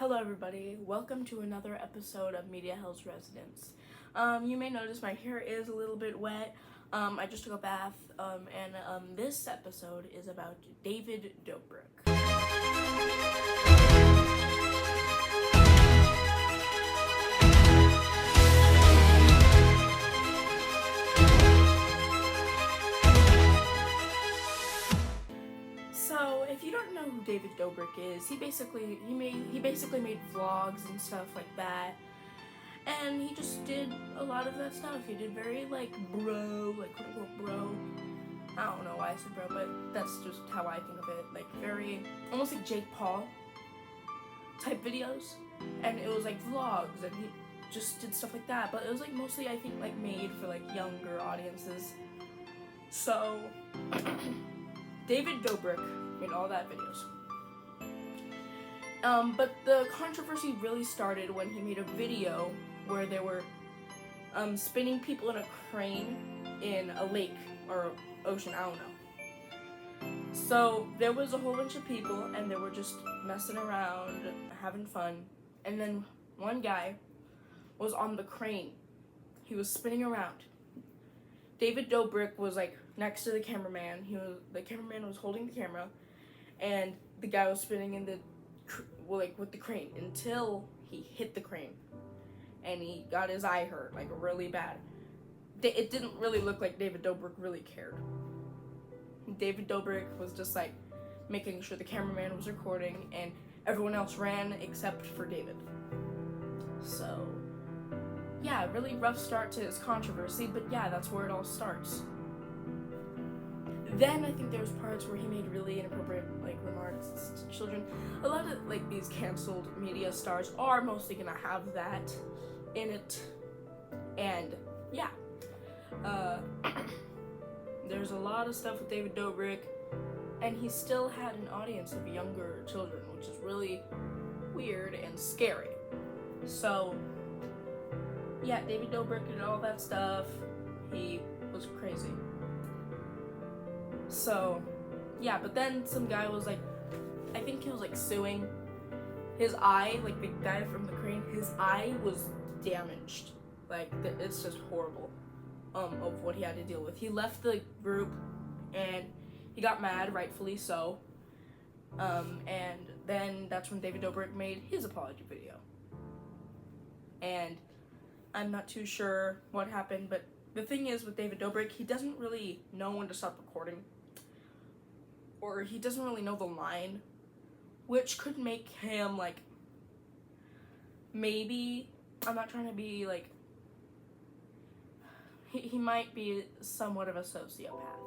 Hello everybody, welcome to another episode of Media Hell's Residence. You may notice my hair is a little bit wet. I just took a bath, and this episode is about David Dobrik. So, if you don't know who David Dobrik is, he basically made vlogs and stuff like that, and he just did a lot of that stuff. He did very quote unquote bro. I don't know why I said bro, but that's just how I think of it. Like very almost like Jake Paul type videos, and it was like vlogs, and he just did stuff like that. But it was like mostly I think like made for like younger audiences. So. David Dobrik made all that videos. But the controversy really started when he made a video where they were spinning people in a crane in a lake or ocean, I don't know. So there was a whole bunch of people and they were just messing around, having fun. And then one guy was on the crane. He was spinning around. David Dobrik was like next to the cameraman. The cameraman was holding the camera, and the guy was spinning in with the crane until he hit the crane, and he got his eye hurt like really bad. It didn't really look like David Dobrik really cared. David Dobrik was just like making sure the cameraman was recording, and everyone else ran except for David. So. Yeah, really rough start to his controversy, but yeah, that's where it all starts. Then I think there was parts where he made really inappropriate remarks to children. A lot of these canceled media stars are mostly gonna have that in it, and yeah, there's a lot of stuff with David Dobrik, and he still had an audience of younger children, which is really weird and scary. So. Yeah, David Dobrik did all that stuff. He was crazy. So, yeah, but then some guy was I think he was suing. His eye, the guy from the crane, his eye was damaged. It's just horrible of what he had to deal with. He left the group and he got mad, rightfully so. And then that's when David Dobrik made his apology video. And I'm not too sure what happened, but the thing is with David Dobrik, he doesn't really know when to stop recording, or he doesn't really know the line, which could make him maybe, I'm not trying to be he might be somewhat of a sociopath,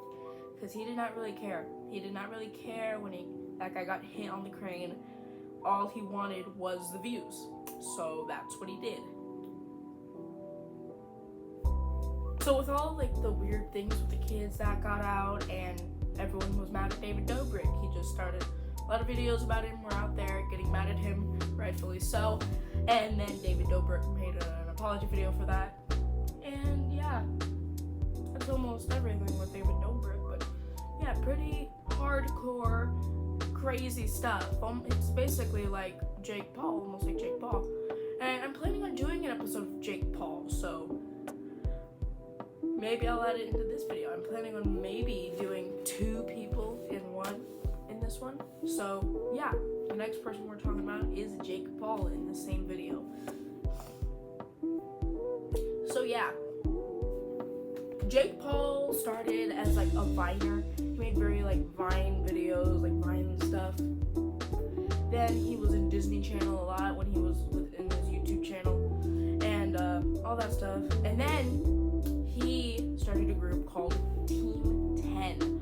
because he did not really care. He did not really care when that guy got hit on the crane. All he wanted was the views, so that's what he did. So with all the weird things with the kids that got out and everyone was mad at David Dobrik, he just started a lot of videos about him were out there getting mad at him, rightfully so. And then David Dobrik made an apology video for that. And yeah, that's almost everything with David Dobrik. But yeah, pretty hardcore, crazy stuff. It's basically like Jake Paul, almost like Jake Paul. And I'm planning on doing an episode of Jake Paul, so maybe I'll add it into this video. I'm planning on maybe doing 2 people in this one. So yeah, the next person we're talking about is Jake Paul in the same video. So yeah, Jake Paul started as a Viner. He made very Vine videos, Vine stuff. Then he was in Disney Channel a lot when he was in his YouTube channel and all that stuff. And then he started a group called Team 10.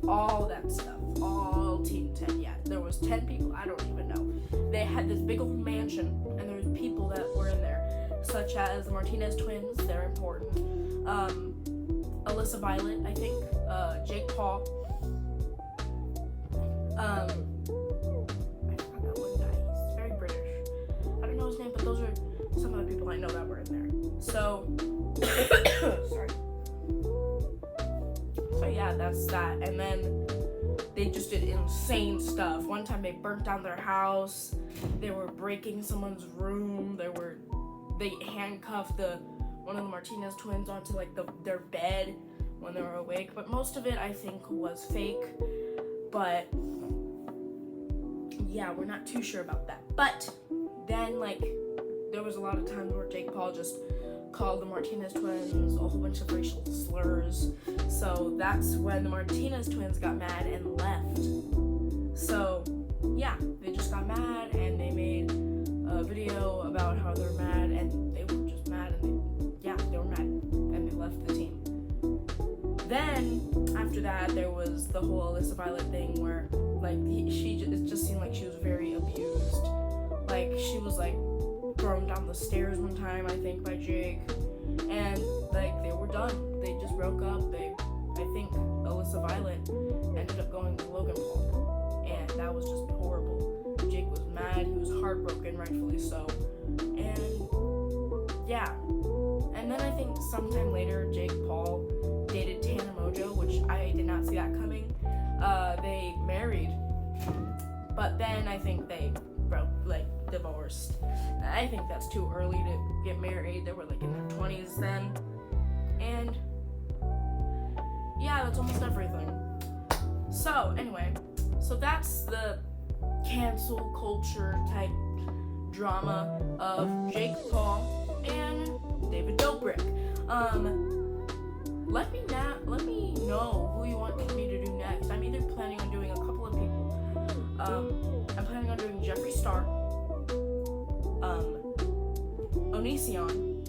All that stuff. All Team 10. Yeah, there was 10 people. I don't even know. They had this big old mansion, and there was people that were in there, such as the Martinez twins. They're important. Alyssa Violet, I think. Jake Paul. I forgot that one guy. He's very British. I don't know his name, but those are some of the people I know that were in there. So, sorry. So yeah, that's that. And then they just did insane stuff. One time they burnt down their house. They were breaking someone's room. They handcuffed one of the Martinez twins onto like their bed when they were awake. But most of it, I think, was fake. But yeah, we're not too sure about that. But then, like, there was a lot of times where Jake Paul just called the Martinez twins a whole bunch of racial slurs. So that's when the Martinez twins got mad and left. So yeah, they just got mad and they made a video about how they're mad, and they were just mad, and they were mad and they left the team. Then after that, there was the whole Alyssa Violet thing where like it just seemed like she was very abused. Like she was like thrown down the stairs one time, I think, by Jake, and like they were done. They just broke up. I think Alyssa Violet ended up going with Logan Paul, and that was just horrible. Jake was mad. He was heartbroken, rightfully so, and yeah. And then I think sometime later, Jake Paul dated Tana Mojo, which I did not see that coming. They married, but then I think they divorced. I think that's too early to get married. They were like in their 20s then. And yeah, that's almost everything. So anyway, so that's the cancel culture type drama of Jake Paul and David Dobrik. Let me know who you want me to do next. I'm either planning on doing a couple of people. I'm planning on doing Jeffree Star, Onision,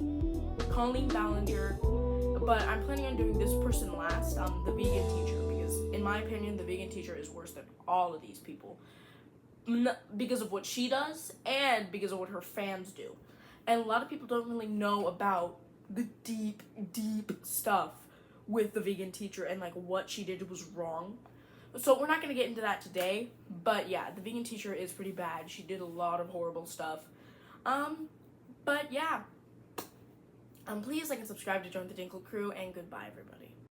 Colleen Ballinger, but I'm planning on doing this person last, the vegan teacher, because in my opinion, the vegan teacher is worse than all of these people. Because of what she does and because of what her fans do. And a lot of people don't really know about the deep, deep stuff with the vegan teacher and like what she did was wrong. So we're not going to get into that today, but yeah, the vegan teacher is pretty bad. She did a lot of horrible stuff. But yeah, please like and subscribe to join the Dinkle crew, and goodbye everybody.